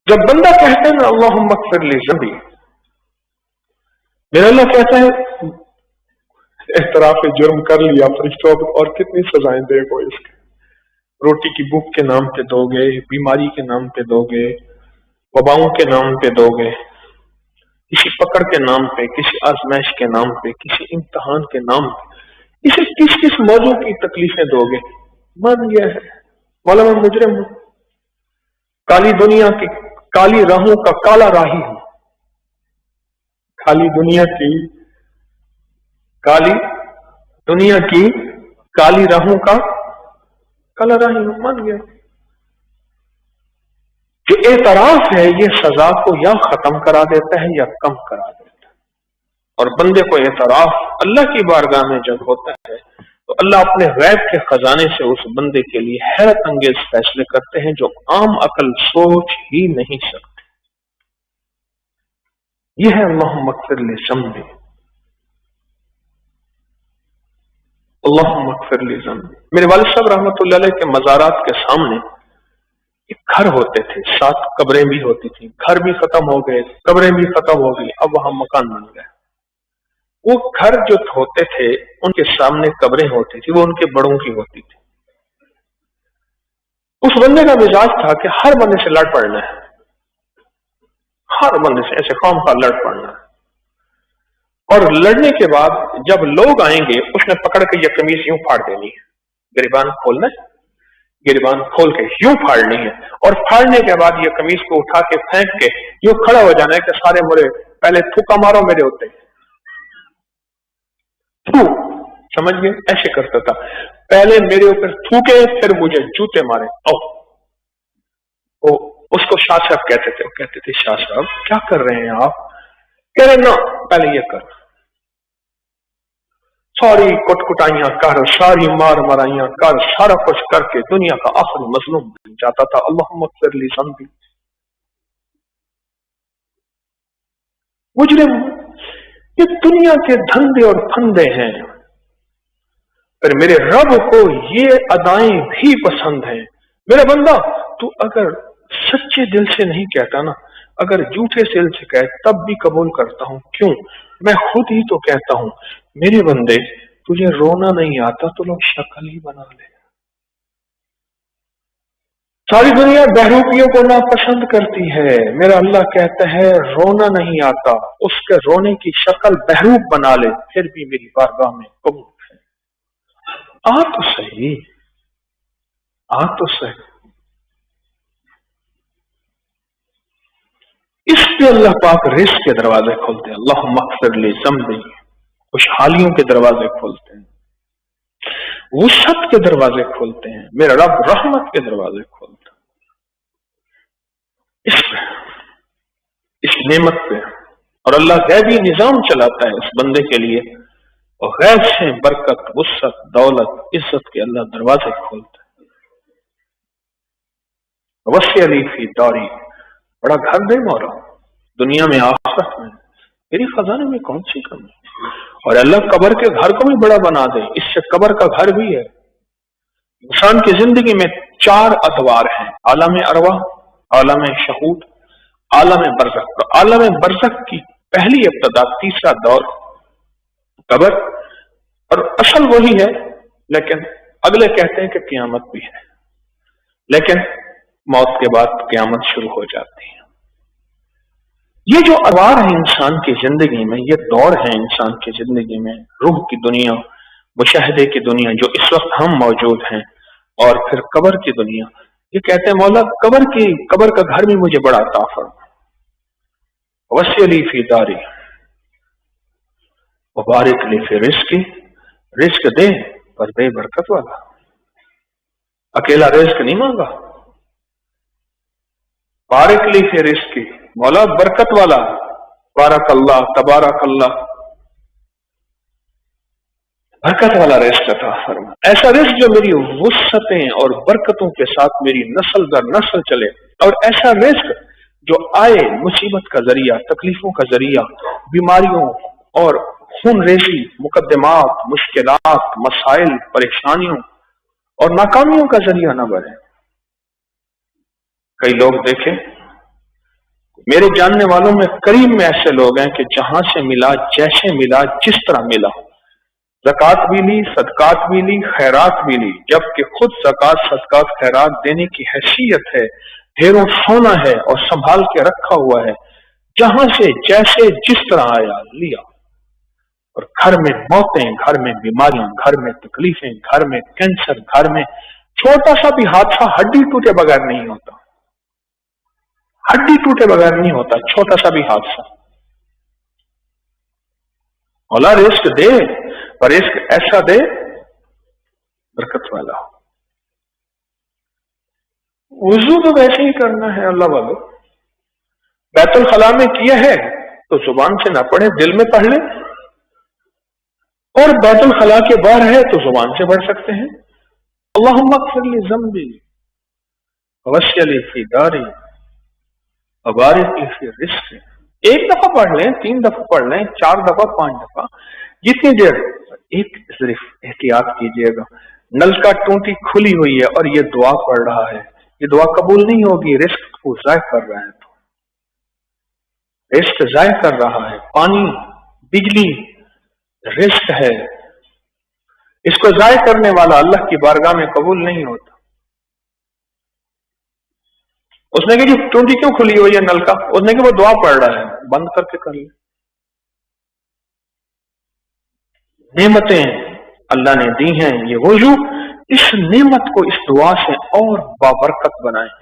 جب بندہ کہتا ہے نا اللہم اغفر لی ذنبی، میرا اللہ کہتا ہے اعتراف جرم کر لیا فرشتوں، اور کتنی سزائیں دے گو اس کے، روٹی کی بھوک کے نام پہ دو گے، بیماری کے نام پہ دو گے، وباؤں کے نام پہ دو گے، کسی پکڑ کے نام پہ، کسی آزمائش کے نام پہ، کسی امتحان کے نام پہ، اسے کس کس موضوع کی تکلیفیں دو گے؟ مان گیا ہے مولا میں مجرم ہوں، کالی دنیا کی کالی راہوں کا کالا راہی ہوں، کالی دنیا کی کالی راہوں کا کالا راہی ہوں، مان گیا۔ جو اعتراف ہے یہ سزا کو یا ختم کرا دیتا ہے یا کم کرا دیتا ہے، اور بندے کو اعتراف اللہ کی بارگاہ میں جب ہوتا ہے تو اللہ اپنے غیب کے خزانے سے اس بندے کے لیے حیرت انگیز فیصلے کرتے ہیں جو عام عقل سوچ ہی نہیں سکتے۔ یہ ہے اللہم اغفر لی ذنبی، اللہم اغفر لی ذنبی۔ میرے والد صاحب رحمۃ اللہ علیہ کے مزارات کے سامنے ایک گھر ہوتے تھے، 7 قبریں بھی ہوتی تھیں، گھر بھی ختم ہو گئے، قبریں بھی ختم ہو گئی، اب وہاں مکان بن گئے۔ وہ گھر جو ہوتے تھے ان کے سامنے قبریں ہوتی تھی، وہ ان کے بڑوں کی ہوتی تھی۔ اس بندے کا مزاج تھا کہ ہر بندے سے لڑ پڑنا ہے، ہر بندے سے ایسے قوم کا لڑ پڑنا ہے، اور لڑنے کے بعد جب لوگ آئیں گے اس نے پکڑ کے یہ قمیض یوں پھاڑ دینی ہے، گریبان کھولنا ہے، گریبان کھول کے یوں پھاڑنی ہے، اور پھاڑنے کے بعد یہ قمیض کو اٹھا کے پھینک کے یوں کھڑا ہو جانا ہے کہ سارے مرے پہلے تھوکا مارو میرے ہوتے، سمجھ گئے؟ ایسے کرتا تھا، پہلے میرے اوپر تھوکے پھر مجھے جوتے مارے۔ اس کو شاہ صاحب کہتے تھے، وہ کہتے تھے شاہ صاحب کیا کر رہے ہیں آپ؟ کہہ رہے نا پہلے یہ کر، ساری کٹ کٹائیاں کر، ساری مار مرائیاں کر، سارا کچھ کر کے دنیا کا آخری مظلوم بن جاتا تھا۔ اللہم اغفر لی ذنبی، مجرم یہ دنیا کے دھندے اور پھندے ہیں، پر میرے رب کو یہ ادائیں بھی پسند ہیں۔ میرا بندہ تو اگر سچے دل سے نہیں کہتا نا، اگر جھوٹے دل سے کہے تب بھی قبول کرتا ہوں، کیوں؟ میں خود ہی تو کہتا ہوں میرے بندے تجھے رونا نہیں آتا تو لوگ شکل ہی بنا لے۔ ساری دنیا بہروپیوں کو ناپسند کرتی ہے، میرا اللہ کہتا ہے رونا نہیں آتا، اس کے رونے کی شکل بہروپ بنا لے، پھر بھی میری بارگاہ میں قبول ہے۔ آ تو صحیح۔ اس پہ اللہ پاک رزق کے دروازے کھولتے ہیں، اللہم اغفر لی ذنبی، خوشحالیوں کے دروازے کھولتے ہیں، وسعت کے دروازے کھولتے ہیں، میرا رب رحمت کے دروازے کھولتا ہے۔ اس نعمت پہ اور اللہ غیبی نظام چلاتا ہے اس بندے کے لیے، اور غیب سے برکت، وسعت، دولت، عزت کے اللہ دروازے کھولتا ہے۔ وسع لی فی داری، بڑا گھر دے مولا دنیا میں آخرت میں، میری خزانے میں کون سی کمی، اور اللہ قبر کے گھر کو بھی بڑا بنا دے، اس سے قبر کا گھر بھی ہے۔ انسان کی زندگی میں 4 ادوار ہیں، عالم ارواح، عالم شہود، عالم برزخ۔ تو عالم برزخ کی پہلی ابتدا، تیسرا دور قبر، اور اصل وہی ہے، لیکن اگلے کہتے ہیں کہ قیامت بھی ہے، لیکن موت کے بعد قیامت شروع ہو جاتی ہے۔ یہ جو ادوار ہیں انسان کی زندگی میں، یہ دور ہے انسان کی زندگی میں، روح کی دنیا، مشاہدے کی دنیا جو اس وقت ہم موجود ہیں، اور پھر قبر کی دنیا۔ یہ کہتے ہیں مولا قبر کا گھر بھی مجھے بڑا عطا فرما، وسع لی فی داری وبارک لی فی رزقی، رزق دے پر دے برکت والا، اکیلا رزق نہیں مانگا، بارک لی فی رزقی، مولا برکت والا، بارک اللہ، تبارک اللہ، برکت والا رزق عطا فرما، ایسا رزق جو میری وسعتیں اور برکتوں کے ساتھ میری نسل در نسل چلے، اور ایسا رزق جو آئے مصیبت کا ذریعہ، تکلیفوں کا ذریعہ، بیماریوں اور خون ریزی، مقدمات، مشکلات، مسائل، پریشانیوں اور ناکامیوں کا ذریعہ نہ بنے۔ کئی لوگ دیکھیں میرے جاننے والوں میں قریب میں ایسے لوگ ہیں کہ جہاں سے ملا، جیسے ملا، جس طرح ملا، زکوٰۃ بھی لی، صدقات بھی لی، خیرات بھی لی، جبکہ خود زکوٰۃ صدقات خیرات دینے کی حیثیت ہے، ڈھیروں سونا ہے اور سنبھال کے رکھا ہوا ہے، جہاں سے جیسے جس طرح آیا لیا۔ اور گھر میں موتیں، گھر میں بیماریاں، گھر میں تکلیفیں، گھر میں کینسر، گھر میں چھوٹا سا بھی حادثہ ہڈی ٹوٹے بغیر نہیں ہوتا، ہڈی ٹوٹے بغیر نہیں ہوتا، چھوٹا سا بھی حادثہ۔ مولا رزق دے، پر رزق ایسا دے برکت والا ہو۔ وضو تو ویسے ہی کرنا ہے اللہ والو، بیت الخلاء میں کیا ہے تو زبان سے نہ پڑھے، دل میں پڑھ لے، اور بیت الخلاء کے باہر ہے تو زبان سے پڑھ سکتے ہیں۔ اللہم اغفر لی ذنبی ووسع لی فی داری وبارک لی فی رزقی۔ ایک دفعہ پڑھ لیں، 3 دفعہ پڑھ لیں، 4 دفعہ، 5 دفعہ، جتنی دیر۔ ایک صرف احتیاط کیجئے گا، نل کا ٹونٹی کھلی ہوئی ہے اور یہ دعا پڑھ رہا ہے، یہ دعا قبول نہیں ہوگی، رزق کو ضائع کر رہا ہے، تو رزق ضائع کر رہا ہے۔ پانی، بجلی رزق ہے، اس کو ضائع کرنے والا اللہ کی بارگاہ میں قبول نہیں ہوتا۔ اس نے کہ جی ٹونٹی کیوں کھلی ہوئی ہے نل کا؟ اس نے کہ وہ دعا پڑھ رہا ہے، بند کر کے کر لیں۔ نعمتیں اللہ نے دی ہیں، یہ وضو اس نعمت کو اس دعا سے اور بابرکت بنائیں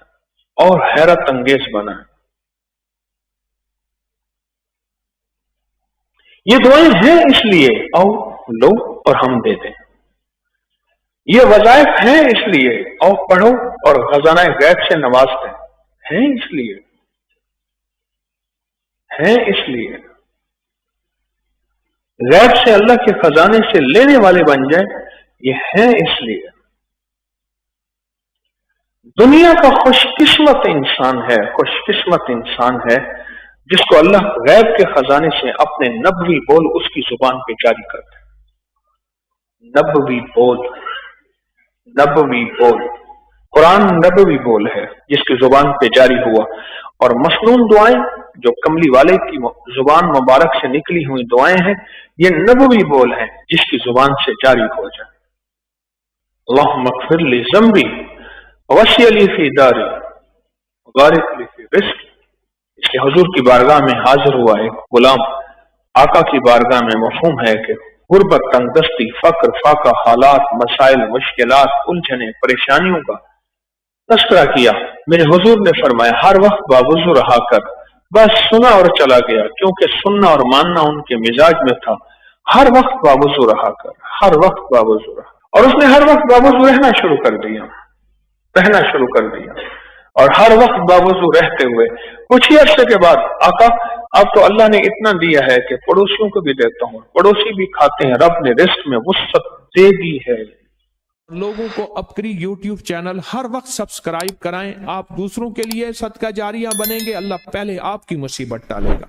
اور حیرت انگیز بنائیں۔ یہ دعائیں ہیں اس لیے آؤ لو اور ہم دے دیں، یہ وظائف ہیں اس لیے آؤ پڑھو اور خزانہ غیب سے نواز دیں، ہیں اس لیے، ہیں اس لیے غیب سے اللہ کے خزانے سے لینے والے بن جائیں، یہ ہیں اس لیے۔ دنیا کا خوش قسمت انسان ہے، خوش قسمت انسان ہے جس کو اللہ غیب کے خزانے سے اپنے نبوی بول اس کی زبان پہ جاری کرتا ہے۔ نبوی بول، نبوی بول، قرآن نبوی بول ہے جس کی زبان پہ جاری ہوا، اور مسنون دعائیں جو کملی والے کی زبان مبارک سے نکلی ہوئی دعائیں ہیں، یہ نبوی بول ہیں جس کی زبان سے جاری ہو جائے۔ اللہم اغفر لی ذنبی ووسع لی فی داری وبارک لی فی رزقی۔ اس کے حضور کی بارگاہ میں حاضر ہوا ایک غلام، آقا کی بارگاہ میں مفہوم ہے کہ غربت، تنگ دستی، فقر، فاقہ، حالات، مسائل، مشکلات، الجھنیں، پریشانیوں کا تذکرہ کیا۔ میرے حضور نے فرمایا ہر وقت باوضو رہا کر، بس سنا اور چلا گیا، کیونکہ سننا اور ماننا ان کے مزاج میں تھا۔ ہر وقت باوضو رہا کر، ہر وقت باوضو رہا، اور اس نے ہر وقت باوضو رہنا شروع کر دیا، رہنا شروع کر دیا، اور ہر وقت باوضو رہتے ہوئے کچھ ہی عرصے کے بعد آقا اب تو اللہ نے اتنا دیا ہے کہ پڑوسیوں کو بھی دیتا ہوں، پڑوسی بھی کھاتے ہیں، رب نے رزق میں وسعت دے دی ہے۔ لوگوں کو اپنی یوٹیوب چینل ہر وقت سبسکرائب کرائیں، آپ دوسروں کے لیے صدقہ جاریہ بنیں گے، اللہ پہلے آپ کی مصیبت ٹالے گا۔